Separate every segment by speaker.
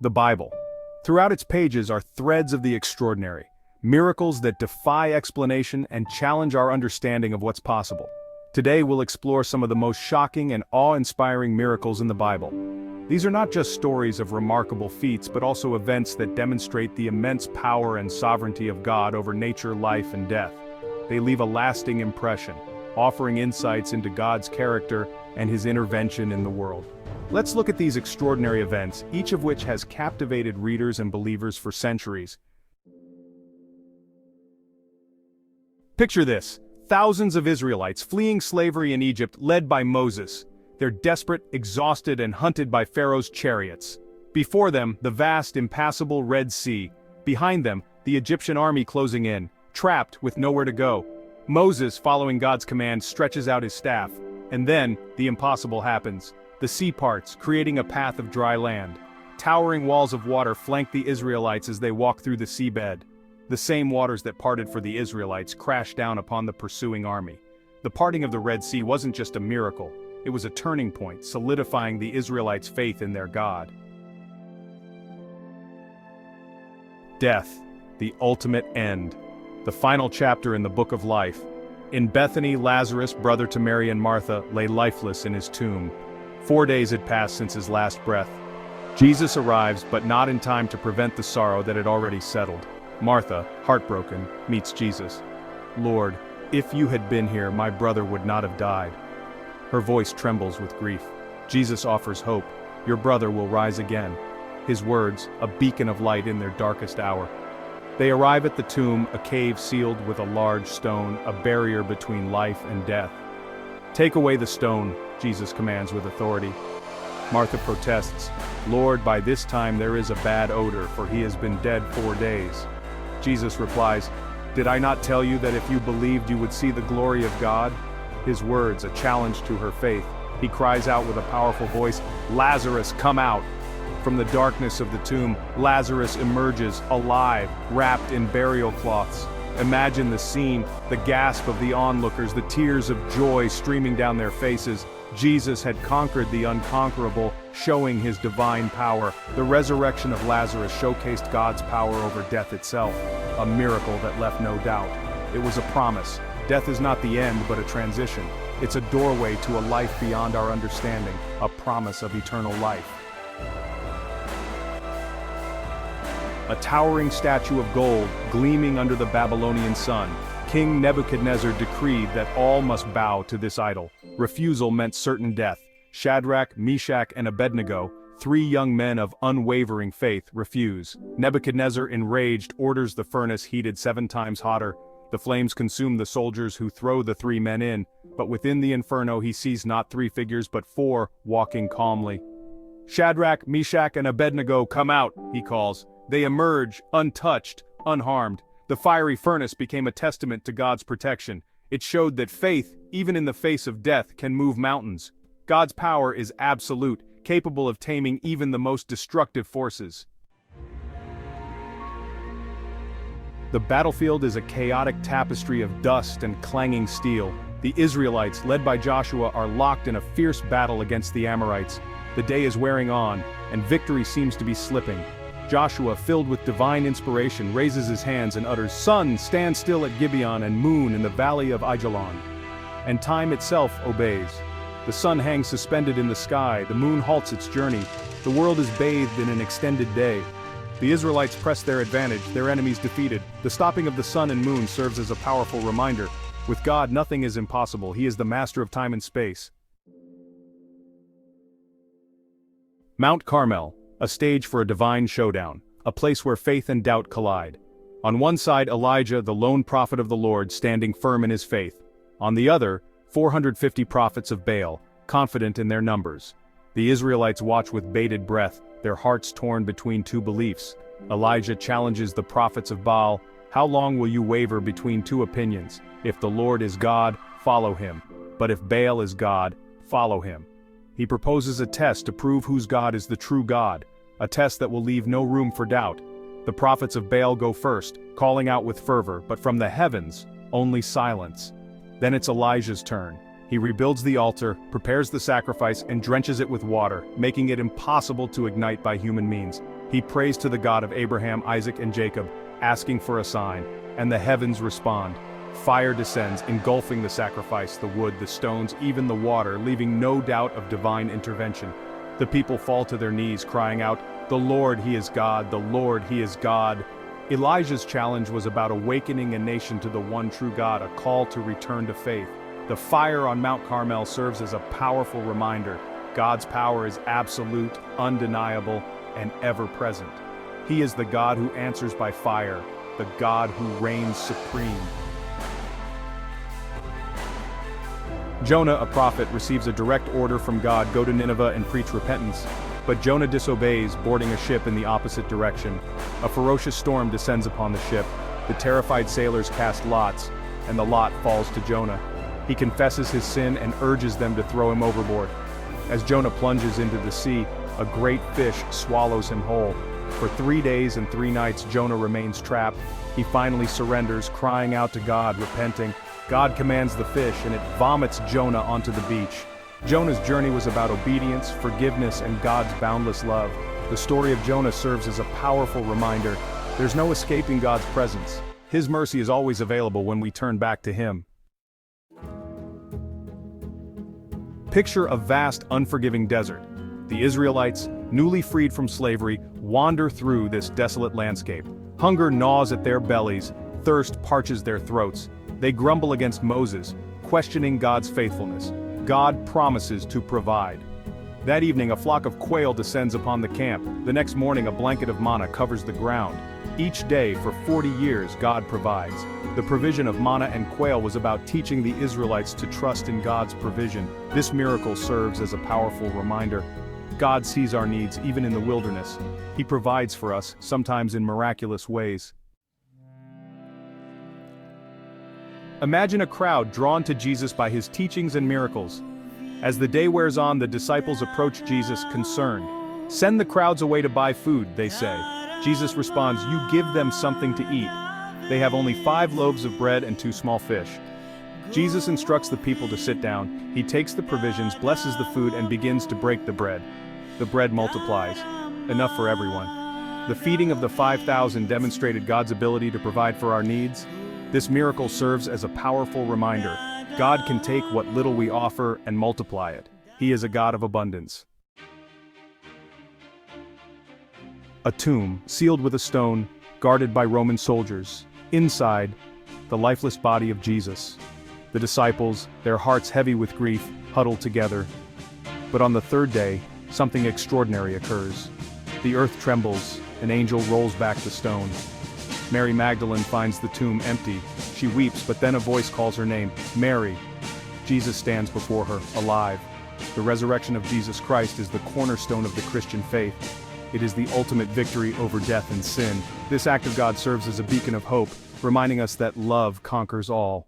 Speaker 1: The Bible. Throughout its pages are threads of the extraordinary, miracles that defy explanation and challenge our understanding of what's possible. Today we'll explore some of the most shocking and awe-inspiring miracles in the Bible. These are not just stories of remarkable feats but also events that demonstrate the immense power and sovereignty of God over nature, life, and death. They leave a lasting impression, offering insights into God's character and His intervention in the world. Let's look at these extraordinary events, each of which has captivated readers and believers for centuries. Picture this: thousands of Israelites fleeing slavery in Egypt, led by Moses. They're desperate, exhausted, and hunted by Pharaoh's chariots. Before them, the vast, impassable Red Sea. Behind them, the Egyptian army closing in, trapped with nowhere to go. Moses, following God's command, stretches out his staff. And then, the impossible happens. The sea parts, creating a path of dry land. Towering walls of water flank the Israelites as they walk through the seabed. The same waters that parted for the Israelites crash down upon the pursuing army. The parting of the Red Sea wasn't just a miracle, it was a turning point, solidifying the Israelites' faith in their God. Death, the ultimate end. The final chapter in the book of life. In Bethany, Lazarus, brother to Mary and Martha, lay lifeless in his tomb. 4 days had passed since his last breath. Jesus arrives, but not in time to prevent the sorrow that had already settled. Martha, heartbroken, meets Jesus. "Lord, if you had been here, my brother would not have died." Her voice trembles with grief. Jesus offers hope. "Your brother will rise again." His words, a beacon of light in their darkest hour. They arrive at the tomb, a cave sealed with a large stone, a barrier between life and death. "Take away the stone," Jesus commands with authority. Martha protests, "Lord, by this time there is a bad odor, for he has been dead 4 days." Jesus replies, "Did I not tell you that if you believed you would see the glory of God?" His words, a challenge to her faith. He cries out with a powerful voice, "Lazarus, come out!" From the darkness of the tomb, Lazarus emerges, alive, wrapped in burial cloths. Imagine the scene, the gasp of the onlookers, the tears of joy streaming down their faces. Jesus had conquered the unconquerable, showing his divine power. The resurrection of Lazarus showcased God's power over death itself, a miracle that left no doubt. It was a promise. Death is not the end, but a transition. It's a doorway to a life beyond our understanding, a promise of eternal life. A towering statue of gold, gleaming under the Babylonian sun. King Nebuchadnezzar decreed that all must bow to this idol. Refusal meant certain death. Shadrach, Meshach, and Abednego, 3 young men of unwavering faith, refuse. Nebuchadnezzar, enraged, orders the furnace heated 7 times hotter. The flames consume the soldiers who throw the 3 men in, but within the inferno he sees not 3 figures but 4, walking calmly. "Shadrach, Meshach, and Abednego, come out," he calls. They emerge, untouched, unharmed. The fiery furnace became a testament to God's protection. It showed that faith, even in the face of death, can move mountains. God's power is absolute, capable of taming even the most destructive forces. The battlefield is a chaotic tapestry of dust and clanging steel. The Israelites, led by Joshua, are locked in a fierce battle against the Amorites. The day is wearing on, and victory seems to be slipping. Joshua, filled with divine inspiration, raises his hands and utters, "Sun, stand still at Gibeon, and moon in the valley of Ajalon." And time itself obeys. The sun hangs suspended in the sky, the moon halts its journey, the world is bathed in an extended day. The Israelites press their advantage, their enemies defeated. The stopping of the sun and moon serves as a powerful reminder. With God, nothing is impossible. He is the master of time and space. Mount Carmel, a stage for a divine showdown, a place where faith and doubt collide. On one side, Elijah, the lone prophet of the Lord, standing firm in his faith. On the other, 450 prophets of Baal, confident in their numbers. The Israelites watch with bated breath, their hearts torn between 2 beliefs. Elijah challenges the prophets of Baal, "How long will you waver between 2 opinions? If the Lord is God, follow him. But if Baal is God, follow him." He proposes a test to prove whose God is the true God, a test that will leave no room for doubt. The prophets of Baal go first, calling out with fervor, but from the heavens, only silence. Then it's Elijah's turn. He rebuilds the altar, prepares the sacrifice, and drenches it with water, making it impossible to ignite by human means. He prays to the God of Abraham, Isaac, and Jacob, asking for a sign, and the heavens respond. Fire descends, engulfing the sacrifice, the wood, the stones, even the water, leaving no doubt of divine intervention. The people fall to their knees, crying out, "The Lord, He is God, the Lord, He is God." Elijah's challenge was about awakening a nation to the one true God, a call to return to faith. The fire on Mount Carmel serves as a powerful reminder. God's power is absolute, undeniable, and ever-present. He is the God who answers by fire, the God who reigns supreme. Jonah, a prophet, receives a direct order from God: go to Nineveh and preach repentance. But Jonah disobeys, boarding a ship in the opposite direction. A ferocious storm descends upon the ship. The terrified sailors cast lots, and the lot falls to Jonah. He confesses his sin and urges them to throw him overboard. As Jonah plunges into the sea, a great fish swallows him whole. For 3 days and 3 nights Jonah remains trapped. He finally surrenders, crying out to God, repenting. God commands the fish, and it vomits Jonah onto the beach. Jonah's journey was about obedience, forgiveness, and God's boundless love. The story of Jonah serves as a powerful reminder. There's no escaping God's presence. His mercy is always available when we turn back to Him. Picture a vast, unforgiving desert. The Israelites, newly freed from slavery, wander through this desolate landscape. Hunger gnaws at their bellies, thirst parches their throats. They grumble against Moses, questioning God's faithfulness. God promises to provide. That evening, a flock of quail descends upon the camp. The next morning, a blanket of manna covers the ground. Each day, for 40 years, God provides. The provision of manna and quail was about teaching the Israelites to trust in God's provision. This miracle serves as a powerful reminder. God sees our needs even in the wilderness. He provides for us, sometimes in miraculous ways. Imagine a crowd drawn to Jesus by His teachings and miracles. As the day wears on, the disciples approach Jesus, concerned. "Send the crowds away to buy food," they say. Jesus responds, "You give them something to eat." They have only 5 loaves of bread and 2 small fish. Jesus instructs the people to sit down. He takes the provisions, blesses the food, and begins to break the bread. The bread multiplies, enough for everyone. The feeding of the 5,000 demonstrated God's ability to provide for our needs. This miracle serves as a powerful reminder. God can take what little we offer and multiply it. He is a God of abundance. A tomb, sealed with a stone, guarded by Roman soldiers. Inside, the lifeless body of Jesus. The disciples, their hearts heavy with grief, huddle together. But on the 3rd day, something extraordinary occurs. The earth trembles, an angel rolls back the stone. Mary Magdalene finds the tomb empty. She weeps, but then a voice calls her name, "Mary." Jesus stands before her, alive. The resurrection of Jesus Christ is the cornerstone of the Christian faith. It is the ultimate victory over death and sin. This act of God serves as a beacon of hope, reminding us that love conquers all.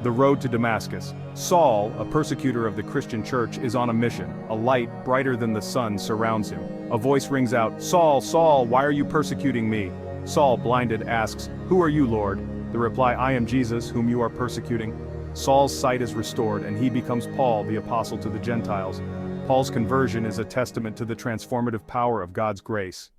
Speaker 1: The road to Damascus. Saul, a persecutor of the Christian church, is on a mission. A light, brighter than the sun, surrounds him. A voice rings out, "Saul, Saul, why are you persecuting me?" Saul, blinded, asks, "Who are you, Lord?" The reply, "I am Jesus, whom you are persecuting." Saul's sight is restored, and he becomes Paul, the apostle to the Gentiles. Paul's conversion is a testament to the transformative power of God's grace.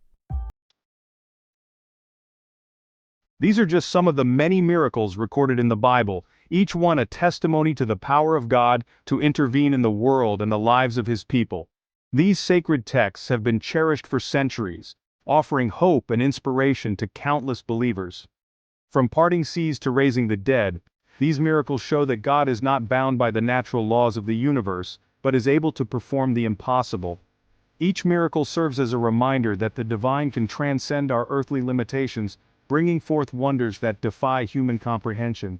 Speaker 1: These are just some of the many miracles recorded in the Bible, each one a testimony to the power of God to intervene in the world and the lives of His people. These sacred texts have been cherished for centuries, offering hope and inspiration to countless believers. From parting seas to raising the dead, these miracles show that God is not bound by the natural laws of the universe, but is able to perform the impossible. Each miracle serves as a reminder that the divine can transcend our earthly limitations, bringing forth wonders that defy human comprehension.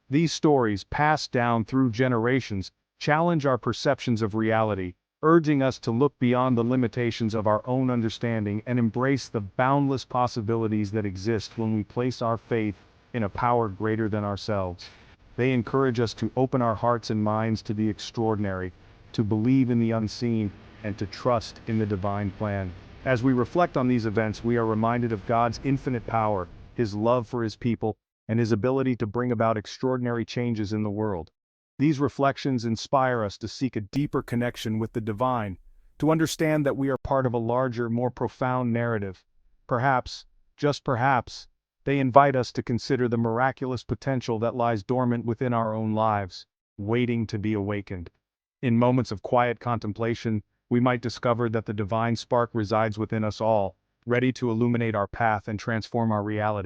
Speaker 1: These stories, passed down through generations, challenge our perceptions of reality, urging us to look beyond the limitations of our own understanding and embrace the boundless possibilities that exist when we place our faith in a power greater than ourselves. They encourage us to open our hearts and minds to the extraordinary, to believe in the unseen, and to trust in the divine plan. As we reflect on these events, we are reminded of God's infinite power, His love for His people, and His ability to bring about extraordinary changes in the world. These reflections inspire us to seek a deeper connection with the divine, to understand that we are part of a larger, more profound narrative. Perhaps, just perhaps, they invite us to consider the miraculous potential that lies dormant within our own lives, waiting to be awakened. In moments of quiet contemplation, we might discover that the divine spark resides within us all, ready to illuminate our path and transform our reality.